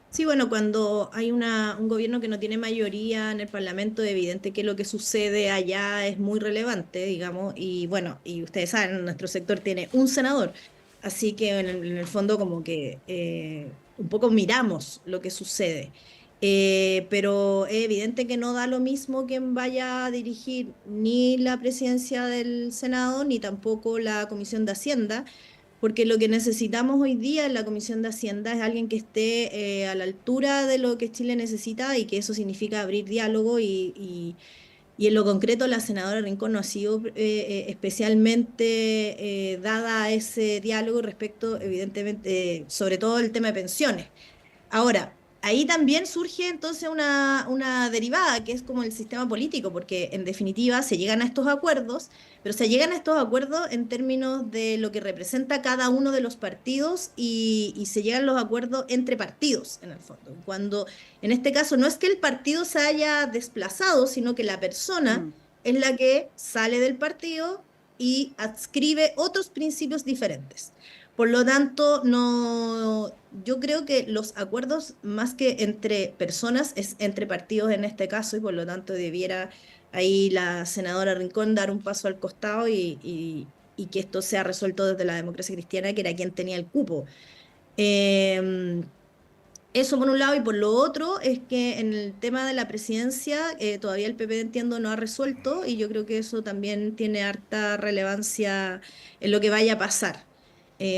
Sí, bueno, cuando hay un gobierno que no tiene mayoría en el Parlamento, es evidente que lo que sucede allá es muy relevante, digamos, y bueno, y ustedes saben, nuestro sector tiene un senador, así que en el fondo como que un poco miramos lo que sucede. Pero es evidente que no da lo mismo quien vaya a dirigir ni la presidencia del Senado, ni tampoco la Comisión de Hacienda, porque lo que necesitamos hoy día en la Comisión de Hacienda es alguien que esté a la altura de lo que Chile necesita, y que eso significa abrir diálogo, y en lo concreto la senadora Rincón no ha sido especialmente dada a ese diálogo respecto, evidentemente, sobre todo el tema de pensiones. Ahora, ahí también surge entonces una derivada, que es como el sistema político, porque en definitiva se llegan a estos acuerdos, pero se llegan a estos acuerdos en términos de lo que representa cada uno de los partidos, y se llegan los acuerdos entre partidos, en el fondo. Cuando en este caso no es que el partido se haya desplazado, sino que la persona es la que sale del partido y adscribe otros principios diferentes. Por lo tanto, no, yo creo que los acuerdos, más que entre personas, es entre partidos en este caso, y por lo tanto debiera ahí la senadora Rincón dar un paso al costado y que esto sea resuelto desde la democracia cristiana, que era quien tenía el cupo. Eso por un lado, y por lo otro es que en el tema de la presidencia todavía el PP, entiendo, no ha resuelto, y yo creo que eso también tiene harta relevancia en lo que vaya a pasar.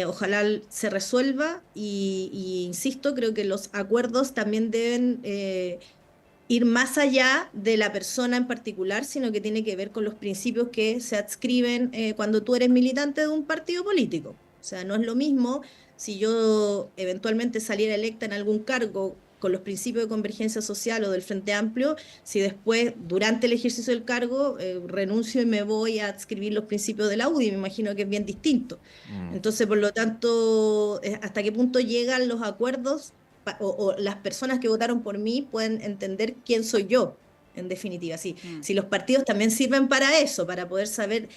Ojalá se resuelva, y insisto, creo que los acuerdos también deben ir más allá de la persona en particular, sino que tiene que ver con los principios que se adscriben cuando tú eres militante de un partido político. O sea, no es lo mismo si yo eventualmente saliera electa en algún cargo con los principios de convergencia social o del Frente Amplio, si después, durante el ejercicio del cargo, renuncio y me voy a adscribir los principios de la UDI. Me imagino que es bien distinto. Entonces, por lo tanto, ¿hasta qué punto llegan los acuerdos o las personas que votaron por mí pueden entender quién soy yo, en definitiva? Si los partidos también sirven para eso, para poder saber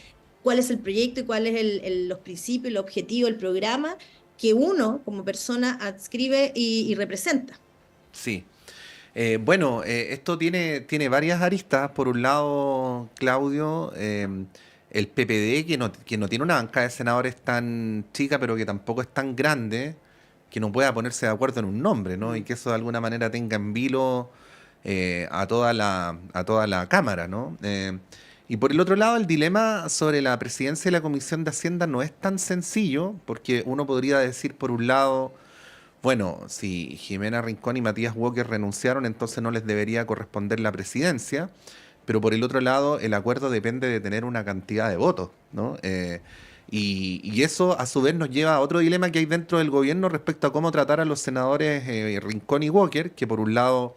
cuál es el proyecto y cuáles los principios, el objetivo, el programa que uno como persona adscribe y representa. Sí. Bueno, esto tiene varias aristas. Por un lado, Claudio, el PPD, que no tiene una bancada de senadores tan chica, pero que tampoco es tan grande, que no pueda ponerse de acuerdo en un nombre, ¿no? Y que eso de alguna manera tenga en vilo a toda la Cámara, ¿no? Y por el otro lado, el dilema sobre la presidencia de la Comisión de Hacienda no es tan sencillo, porque uno podría decir, por un lado, bueno, si Jimena Rincón y Matías Walker renunciaron, entonces no les debería corresponder la presidencia. pero por el otro lado el acuerdo depende de tener una cantidad de votos, ¿no? Y eso a su vez nos lleva a otro dilema que hay dentro del gobierno respecto a cómo tratar a los senadores Rincón y Walker, que por un lado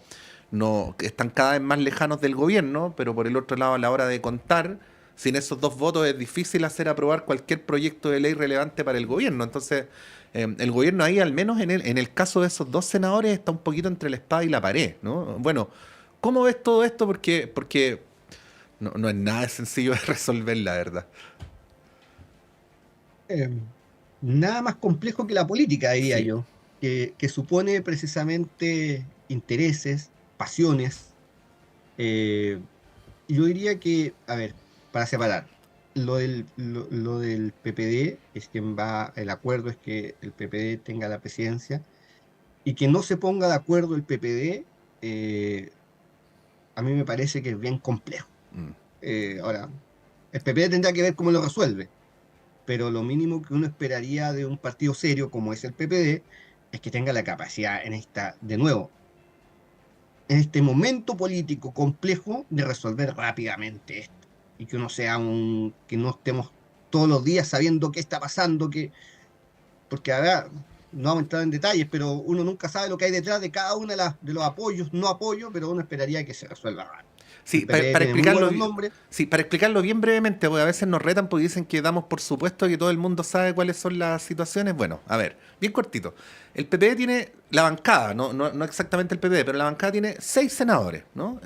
no están cada vez más lejanos del gobierno, pero por el otro lado a la hora de contar, sin esos dos votos es difícil hacer aprobar cualquier proyecto de ley relevante para el gobierno. Entonces, el gobierno ahí, al menos en el caso de esos dos senadores, está un poquito entre la espada y la pared, ¿no? Bueno, ¿cómo ves todo esto? Porque no es nada sencillo de resolver, la verdad. Nada más complejo que la política, diría Sí. yo, que supone precisamente intereses, pasiones. Yo diría que, a ver, para separar, lo del PPD es quien va, el acuerdo es que el PPD tenga la presidencia y que no se ponga de acuerdo el PPD, a mí me parece que es bien complejo. Ahora, el PPD tendrá que ver cómo lo resuelve, pero lo mínimo que uno esperaría de un partido serio como es el PPD es que tenga la capacidad de nuevo, en este momento político complejo, de resolver rápidamente esto. Y que uno que no estemos todos los días sabiendo qué está pasando, porque ahora no vamos a entrar en detalles, pero uno nunca sabe lo que hay detrás de cada uno de los apoyos, no apoyo, pero uno esperaría que se resuelva rápido. Sí, El para PPD tiene muy explicarlo, buenos nombres. sí, para explicarlo bien brevemente, porque a veces nos retan porque dicen que damos por supuesto que todo el mundo sabe cuáles son las situaciones. Bueno, a ver, bien cortito. El PPD tiene la bancada, no exactamente el PPD, pero la bancada tiene 6 senadores, ¿no?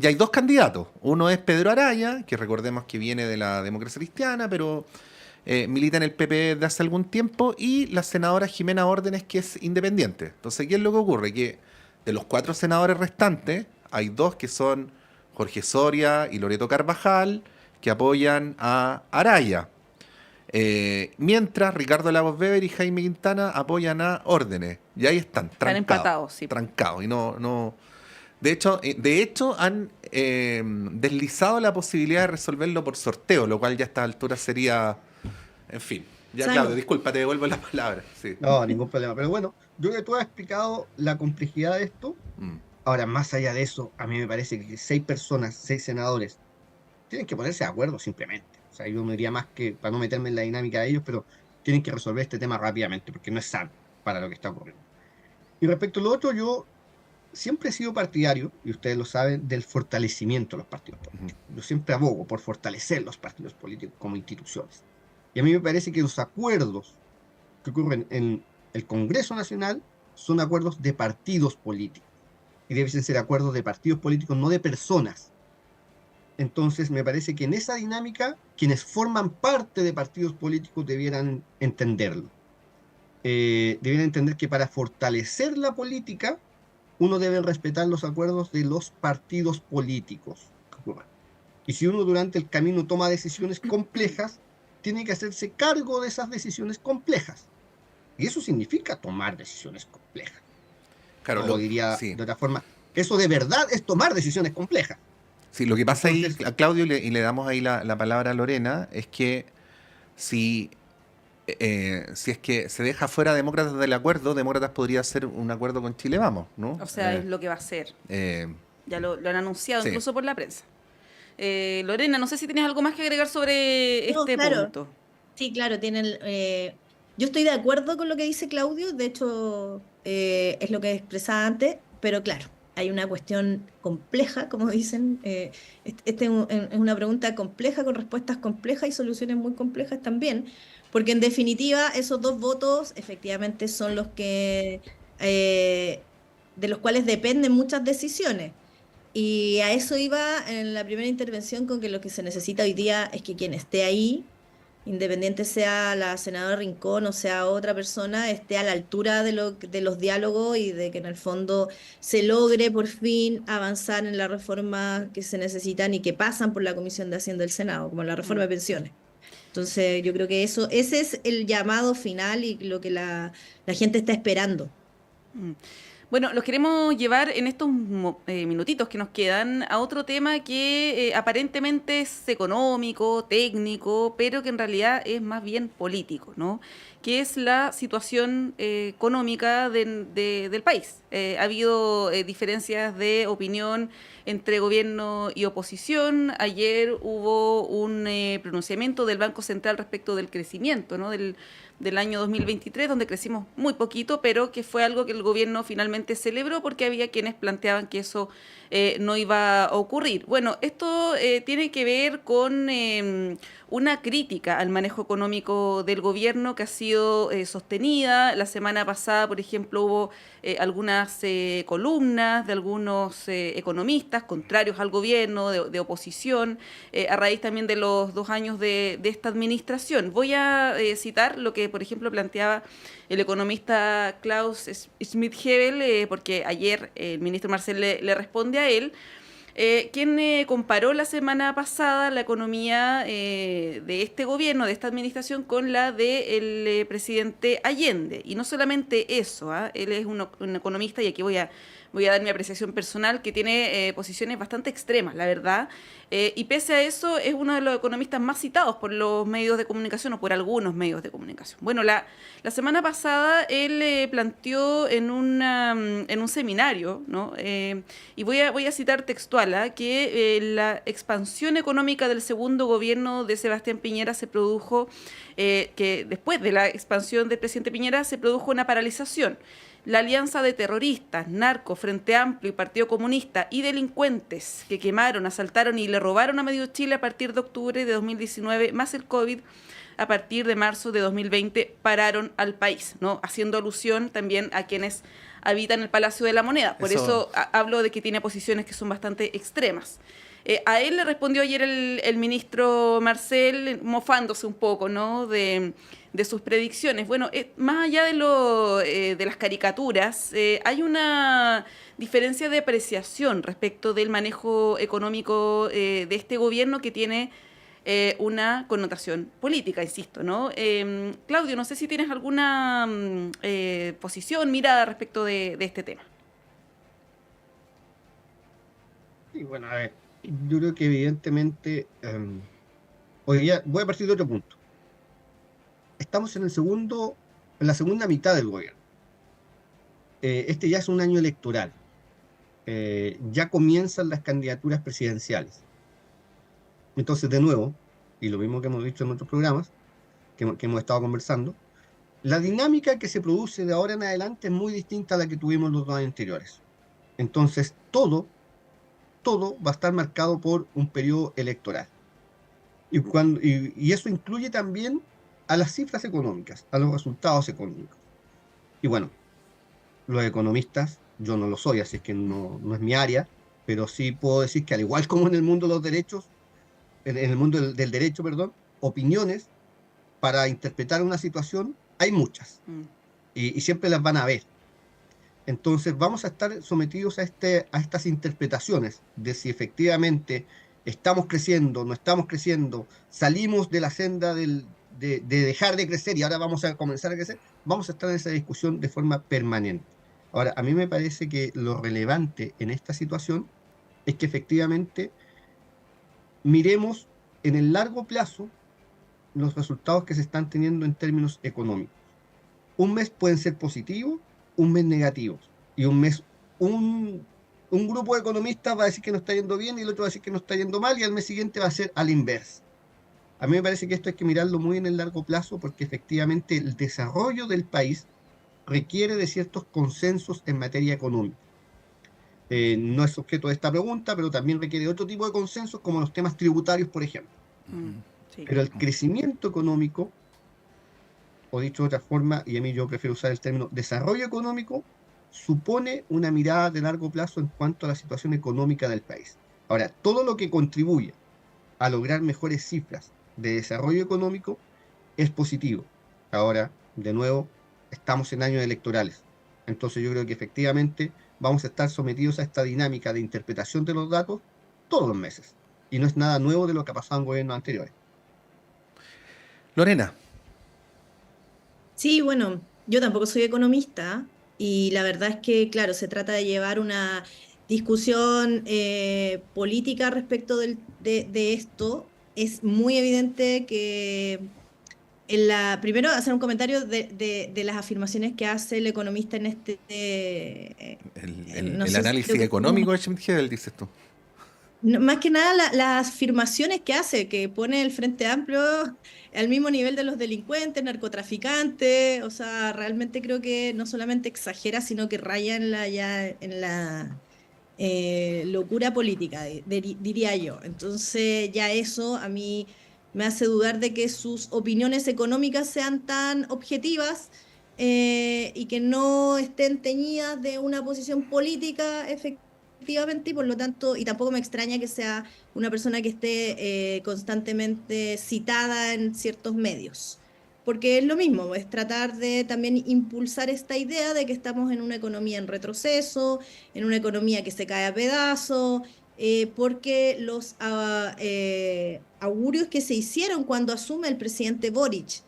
Y hay 2 candidatos. Uno es Pedro Araya, que recordemos que viene de la Democracia Cristiana, pero milita en el PPD desde hace algún tiempo, y la senadora Jimena Órdenes, que es independiente. Entonces, ¿qué es lo que ocurre? Que de los 4 senadores restantes, hay 2 que son Jorge Soria y Loreto Carvajal, que apoyan a Araya. Mientras Ricardo Lagos Weber y Jaime Quintana apoyan a Órdenes. Y ahí están empatados, sí. trancados. Y no. De hecho han deslizado la posibilidad de resolverlo por sorteo, lo cual ya a esta altura sería. En fin. Ya, Simon. Claudio, disculpa, te devuelvo la palabra. Sí. No, ningún problema. Pero bueno, yo creo que tú has explicado la complejidad de esto. Mm. Ahora, más allá de eso, a mí me parece que 6 personas, 6 senadores, tienen que ponerse de acuerdo simplemente. O sea, yo no diría más que, para no meterme en la dinámica de ellos, pero tienen que resolver este tema rápidamente, porque no es sano para lo que está ocurriendo. Y respecto a lo otro, yo siempre he sido partidario, y ustedes lo saben, del fortalecimiento de los partidos políticos. Yo siempre abogo por fortalecer los partidos políticos como instituciones. Y a mí me parece que los acuerdos que ocurren en el Congreso Nacional son acuerdos de partidos políticos. Y deben ser acuerdos de partidos políticos, no de personas. Entonces, me parece que en esa dinámica, quienes forman parte de partidos políticos debieran entenderlo. Debieran entender que para fortalecer la política, uno debe respetar los acuerdos de los partidos políticos. Y si uno durante el camino toma decisiones complejas, tiene que hacerse cargo de esas decisiones complejas. Y eso significa tomar decisiones complejas. Claro, O lo diría sí. de otra forma, eso de verdad es tomar decisiones complejas. Sí, lo que pasa Entonces, ahí, a Claudio, y le damos ahí la palabra a Lorena, es que si es que se deja fuera a Demócratas del acuerdo, Demócratas podría hacer un acuerdo con Chile Vamos, ¿no? O sea, es lo que va a hacer. Ya lo han anunciado Sí. incluso por la prensa. Lorena, no sé si tienes algo más que agregar sobre No, este claro. punto. Sí, claro, yo estoy de acuerdo con lo que dice Claudio, de hecho es lo que expresaba antes, pero claro, hay una cuestión compleja, como dicen, es una pregunta compleja con respuestas complejas y soluciones muy complejas también, porque en definitiva esos 2 votos efectivamente son los que, de los cuales dependen muchas decisiones. Y a eso iba en la primera intervención, con que lo que se necesita hoy día es que quien esté ahí, independiente sea la senadora Rincón o sea otra persona, esté a la altura de los diálogos y de que en el fondo se logre por fin avanzar en las reformas que se necesitan y que pasan por la Comisión de Hacienda del Senado, como la reforma de pensiones. Entonces yo creo que ese es el llamado final y lo que la gente está esperando. Bueno, los queremos llevar en estos minutitos que nos quedan a otro tema que aparentemente es económico, técnico, pero que en realidad es más bien político, ¿no? Que es la situación económica del país. Ha habido diferencias de opinión entre gobierno y oposición. Ayer hubo un pronunciamiento del Banco Central respecto del crecimiento, ¿no? Del año 2023, donde crecimos muy poquito, pero que fue algo que el gobierno finalmente celebró porque había quienes planteaban que eso no iba a ocurrir. Bueno, esto tiene que ver con una crítica al manejo económico del gobierno que ha sido sostenida. La semana pasada, por ejemplo, hubo algunas columnas de algunos economistas contrarios al gobierno, de oposición, a raíz también de los 2 años de esta administración. Voy a citar lo que, por ejemplo, planteaba el economista Klaus Schmidt-Hebel, porque ayer el ministro Marcel le responde a él, quien comparó la semana pasada la economía de este gobierno, de esta administración, con la del presidente Allende. Y no solamente eso, él es un economista, y aquí voy a dar mi apreciación personal, que tiene posiciones bastante extremas, la verdad. Y pese a eso, es uno de los economistas más citados por los medios de comunicación o por algunos medios de comunicación. Bueno, la semana pasada él planteó en un seminario, ¿no? Y voy a citar textual, que la expansión económica del segundo gobierno de Sebastián Piñera se produjo, que después de la expansión del presidente Piñera se produjo una paralización. La alianza de terroristas, narcos, Frente Amplio y Partido Comunista y delincuentes que quemaron, asaltaron y le robaron a medio Chile a partir de octubre de 2019, más el COVID a partir de marzo de 2020, pararon al país, ¿no? Haciendo alusión también a quienes habitan el Palacio de la Moneda. Por eso hablo de que tiene posiciones que son bastante extremas. A él le respondió ayer el ministro Marcel, mofándose un poco, ¿no?, de sus predicciones. Bueno, más allá de las caricaturas, hay una diferencia de apreciación respecto del manejo económico de este gobierno que tiene una connotación política, insisto, ¿no? Claudio, no sé si tienes alguna posición, mirada respecto de este tema. Sí, bueno, a ver, yo creo que evidentemente, hoy día voy a partir de otro punto. Estamos en la segunda mitad del gobierno. Este ya es un año electoral. Ya comienzan las candidaturas presidenciales. Entonces, de nuevo, y lo mismo que hemos dicho en otros programas, que hemos estado conversando, la dinámica que se produce de ahora en adelante es muy distinta a la que tuvimos los 2 años anteriores. Entonces, todo va a estar marcado por un periodo electoral. Y eso incluye también a las cifras económicas, a los resultados económicos. Y bueno, los economistas, yo no lo soy, así que no es mi área, pero sí puedo decir que al igual como en el mundo de los derechos, en el mundo del derecho, perdón, opiniones para interpretar una situación, hay muchas. Y siempre las van a haber. Entonces vamos a estar sometidos a estas interpretaciones de si efectivamente estamos creciendo, no estamos creciendo, salimos de la senda de dejar de crecer y ahora vamos a comenzar a crecer. Vamos a estar en esa discusión de forma permanente. Ahora, a mí me parece que lo relevante en esta situación es que efectivamente miremos en el largo plazo los resultados que se están teniendo en términos económicos. Un mes pueden ser positivos, un mes negativos, y un mes un grupo de economistas va a decir que no está yendo bien y el otro va a decir que no está yendo mal, y al mes siguiente va a ser al inverso. A mí me parece que esto hay que mirarlo muy en el largo plazo, porque efectivamente el desarrollo del país requiere de ciertos consensos en materia económica. No es objeto de esta pregunta, pero también requiere otro tipo de consensos, como los temas tributarios, por ejemplo. Sí. Pero el crecimiento económico, o dicho de otra forma, y a mí yo prefiero usar el término desarrollo económico, supone una mirada de largo plazo en cuanto a la situación económica del país. Ahora, todo lo que contribuye a lograr mejores cifras de desarrollo económico es positivo. Ahora, de nuevo, estamos en años electorales. Entonces yo creo que efectivamente vamos a estar sometidos a esta dinámica de interpretación de los datos todos los meses. Y no es nada nuevo de lo que ha pasado en gobiernos anteriores. Lorena. Sí, bueno, yo tampoco soy economista, Y la verdad es que, claro, se trata de llevar una discusión política respecto de esto. Es muy evidente que primero hacer un comentario de las afirmaciones que hace el economista en no El sé, análisis creo que económico de Schmidt-Hegel, dices tú. más que nada las afirmaciones que hace, que pone el Frente Amplio al mismo nivel de los delincuentes, narcotraficantes, o sea, realmente creo que no solamente exagera, sino que raya en la locura política, diría yo. Entonces ya eso a mí me hace dudar de que sus opiniones económicas sean tan objetivas y que no estén teñidas de una posición política efectivamente, y por lo tanto, y tampoco me extraña que sea una persona que esté constantemente citada en ciertos medios. Porque es lo mismo, es tratar de también impulsar esta idea de que estamos en una economía en retroceso, en una economía que se cae a pedazos, porque los augurios que se hicieron cuando asume el presidente Boric,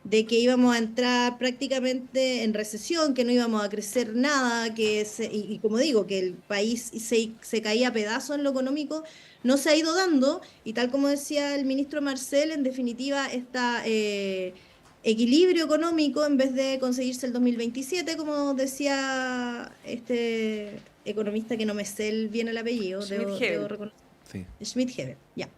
de que íbamos a entrar prácticamente en recesión, que no íbamos a crecer nada, y como digo, que el país se caía a pedazos en lo económico, no se ha ido dando, y tal como decía el ministro Marcel, en definitiva, esta equilibrio económico, en vez de conseguirse el 2027, como decía este economista que no me sé bien el apellido, debo reconocer. Sí. Schmidt-Hebel, ya.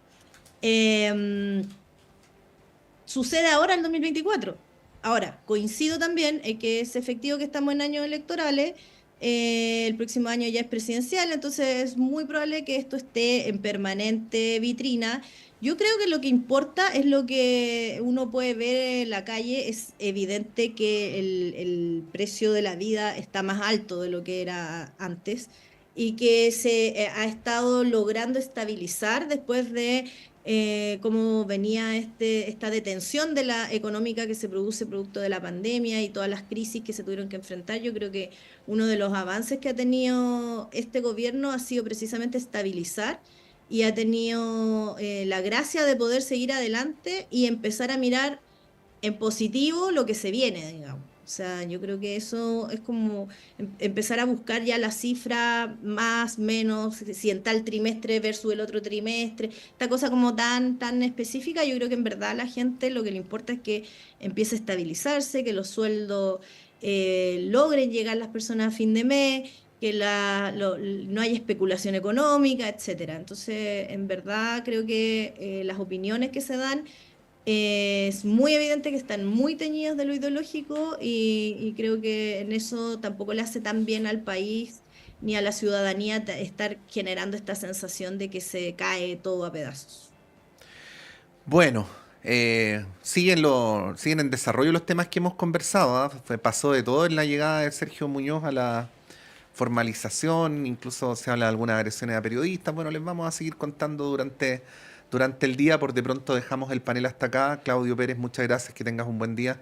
Sucede ahora en 2024. Ahora, coincido también en que es efectivo que estamos en años electorales, el próximo año ya es presidencial, entonces es muy probable que esto esté en permanente vitrina. Yo creo que lo que importa es lo que uno puede ver en la calle. Es evidente que el precio de la vida está más alto de lo que era antes y que se ha estado logrando estabilizar después de cómo venía esta detención de la económica que se produce producto de la pandemia y todas las crisis que se tuvieron que enfrentar. Yo creo que uno de los avances que ha tenido este gobierno ha sido precisamente estabilizar, y ha tenido la gracia de poder seguir adelante y empezar a mirar en positivo lo que se viene, digamos. O sea, yo creo que eso es como empezar a buscar ya la cifra más, menos, si en tal trimestre versus el otro trimestre, esta cosa como tan específica. Yo creo que en verdad a la gente lo que le importa es que empiece a estabilizarse, que los sueldos logren llegar las personas a fin de mes, que no haya especulación económica, etcétera. Entonces, en verdad creo que las opiniones que se dan es muy evidente que están muy teñidas de lo ideológico, y creo que en eso tampoco le hace tan bien al país ni a la ciudadanía estar generando esta sensación de que se cae todo a pedazos. Bueno, siguen en desarrollo los temas que hemos conversado, ¿ah? Pasó de todo en la llegada de Sergio Muñoz a la formalización, incluso se habla de algunas agresiones a periodistas. Bueno, les vamos a seguir contando durante el día. Por de pronto dejamos el panel hasta acá. Claudio Pérez, muchas gracias, que tengas un buen día.